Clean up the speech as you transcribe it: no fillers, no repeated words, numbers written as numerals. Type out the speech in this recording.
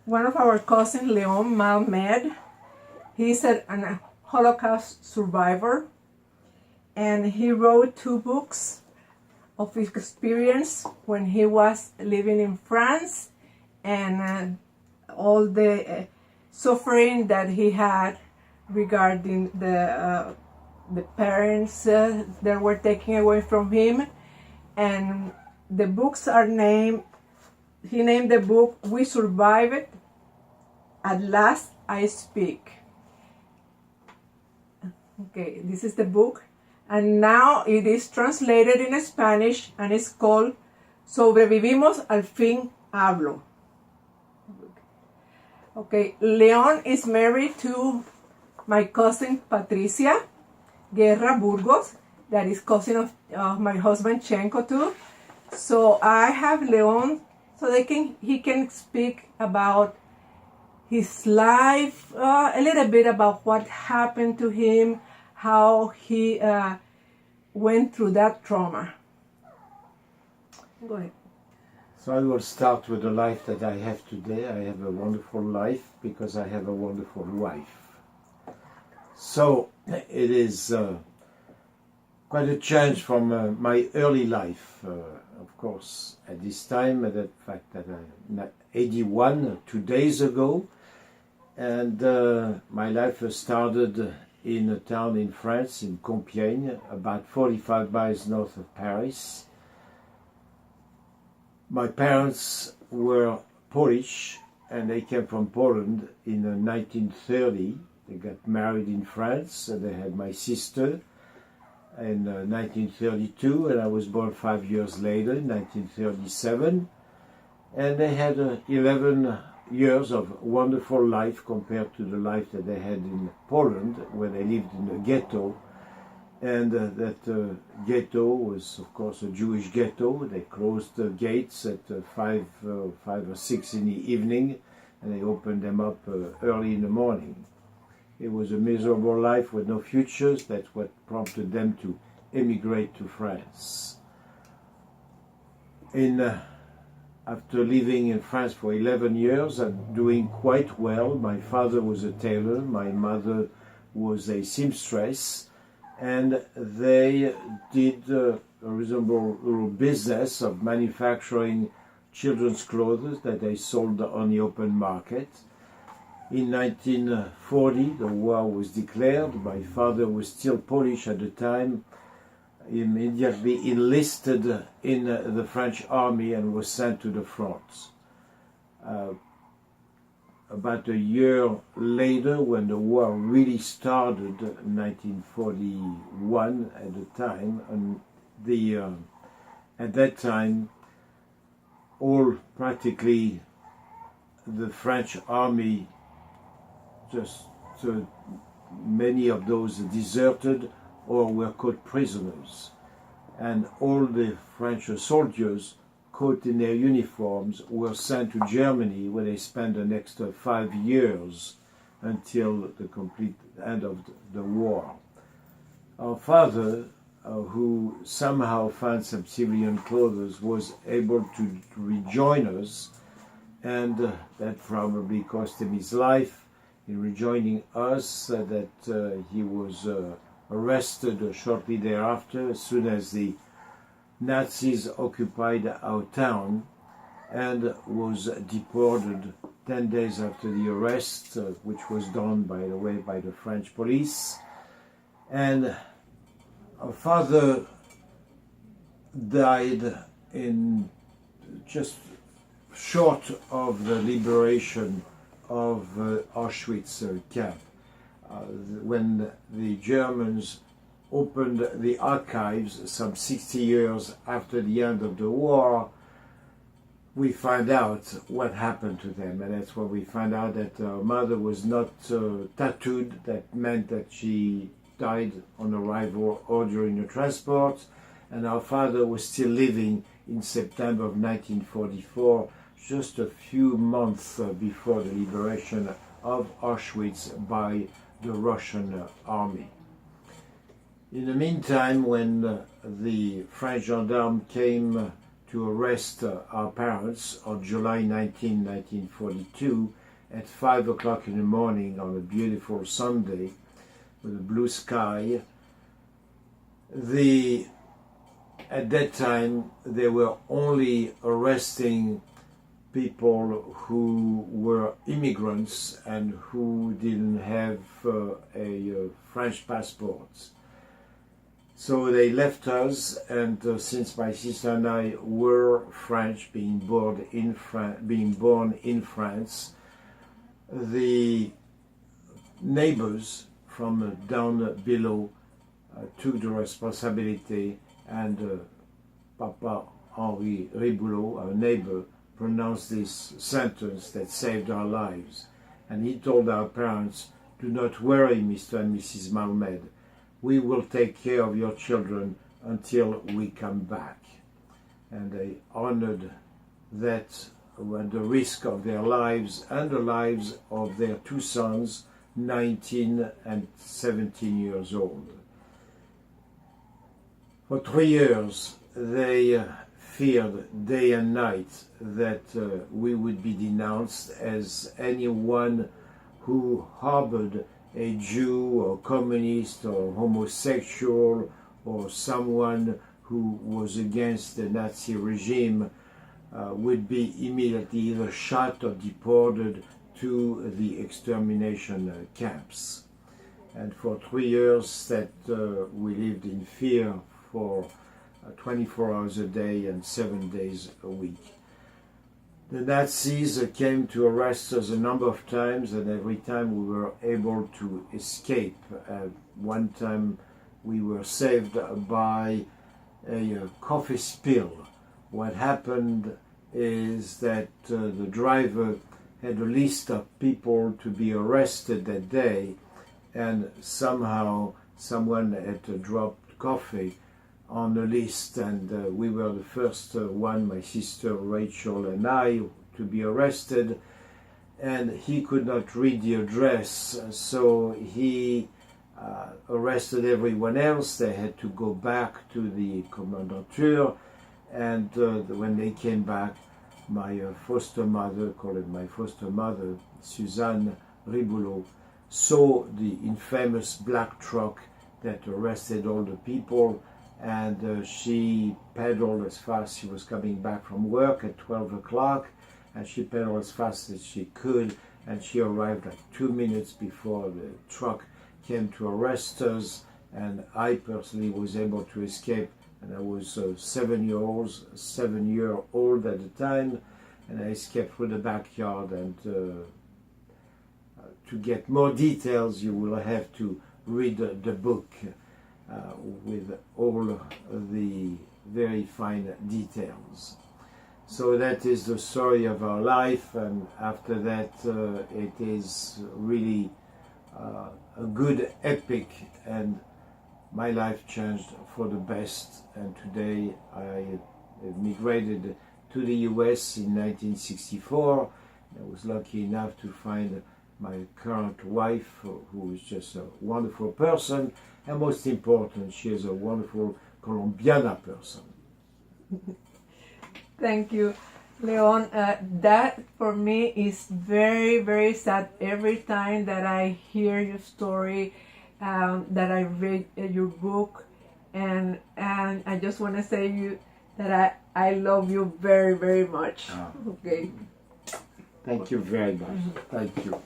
One of our cousins, Leon Malmed, he's an Holocaust survivor, and he wrote 2 books of his experience when he was living in France, and all the suffering that he had regarding the parents that were taken away from him. And the books are named, he named the book "We Survived, At Last I Speak." Okay, this is the book, and now it is translated in Spanish, and it's called "Sobrevivimos, al fin hablo." Okay, Leon is married to my cousin Patricia Guerra Burgos, that is cousin of my husband Chenko too. So I have Leon so he can speak about his life, a little bit about what happened to him, how he went through that trauma. Go ahead. So I will start with the life that I have today. I have a wonderful life because I have a wonderful wife. So it is quite a change from my early life, of course. At this time, at the fact that I'm 81, 2 days ago, and my life started in a town in France, in Compiègne, about 45 miles north of Paris. My parents were Polish, and they came from Poland in 1930. They got married in France, and they had my sister in 1932, and I was born 5 years later, in 1937. And they had 11 years of wonderful life compared to the life that they had in Poland, where they lived in a ghetto. And that ghetto was, of course, a Jewish ghetto. They closed the gates at 5 or 6 in the evening, and they opened them up early in the morning. It was a miserable life with no futures. That's what prompted them to emigrate to France. After living in France for 11 years and doing quite well, my father was a tailor, my mother was a seamstress, and they did a reasonable little business of manufacturing children's clothes that they sold on the open market. In 1940, the war was declared. My father was still Polish at the time. He immediately enlisted in the French army and was sent to the front. About a year later, when the war really started, 1941 at the time, and at that time, practically the French army, just many of those deserted or were caught prisoners, and all the French soldiers caught in their uniforms were sent to Germany, where they spent the next 5 years until the complete end of the war. Our father, who somehow found some civilian clothes, was able to rejoin us, and that probably cost him his life in rejoining us. That he was arrested shortly thereafter, as soon as the Nazis occupied our town, and was deported 10 days after the arrest, which was done, by the way, by the French police. And our father died in just short of the liberation of Auschwitz camp. When the Germans opened the archives some 60 years after the end of the war, we find out what happened to them. And that's when we find out that our mother was not tattooed. That meant that she died on arrival or during the transport. And our father was still living in September of 1944, just a few months before the liberation of Auschwitz by the Russian army. In the meantime, when the French gendarmes came to arrest our parents on July 19, 1942, at 5 o'clock in the morning on a beautiful Sunday with a blue sky. At that time, they were only arresting people who were immigrants and who didn't have a French passport. So they left us, and since my sister and I were French, being born in France, the neighbors from down below took the responsibility, and Papa Henri Riboulot, our neighbor, pronounced this sentence that saved our lives. And he told our parents, "Do not worry, Mr. and Mrs. Malmed. We will take care of your children until we come back." And they honored that at the risk of their lives and the lives of their two sons, 19 and 17 years old. For 3 years, they feared day and night that we would be denounced as anyone who harbored a Jew or communist or homosexual or someone who was against the Nazi regime would be immediately either shot or deported to the extermination camps. And for 3 years that we lived in fear for 24 hours a day and 7 days a week. The Nazis came to arrest us a number of times, and every time we were able to escape. One time we were saved by a coffee spill. What happened is that the driver had a list of people to be arrested that day, and somehow someone had dropped coffee on the list, and we were the first one, my sister Rachel and I, to be arrested. And he could not read the address, so he arrested everyone else. They had to go back to the commandanture, and when they came back, my foster mother, call it my foster mother, Suzanne Riboulot, saw the infamous black truck that arrested all the people, and she pedaled as fast. She was coming back from work at 12 o'clock, and she pedaled as fast as she could, and she arrived like 2 minutes before the truck came to arrest us, and I personally was able to escape, and I was 7 year old at the time, and I escaped through the backyard. And to get more details, you will have to read the book with all the very fine details. So that is the story of our life, and after that it is really a good epic, and my life changed for the best. And today I migrated to the US in 1964. I was lucky enough to find my current wife, who is just a wonderful person, and most important, she is a wonderful Colombiana person. Thank you, Leon. That for me is very, very sad every time that I hear your story, that I read your book, and I just want to say you that I love you very, very much. Okay. Thank you very much. Thank you.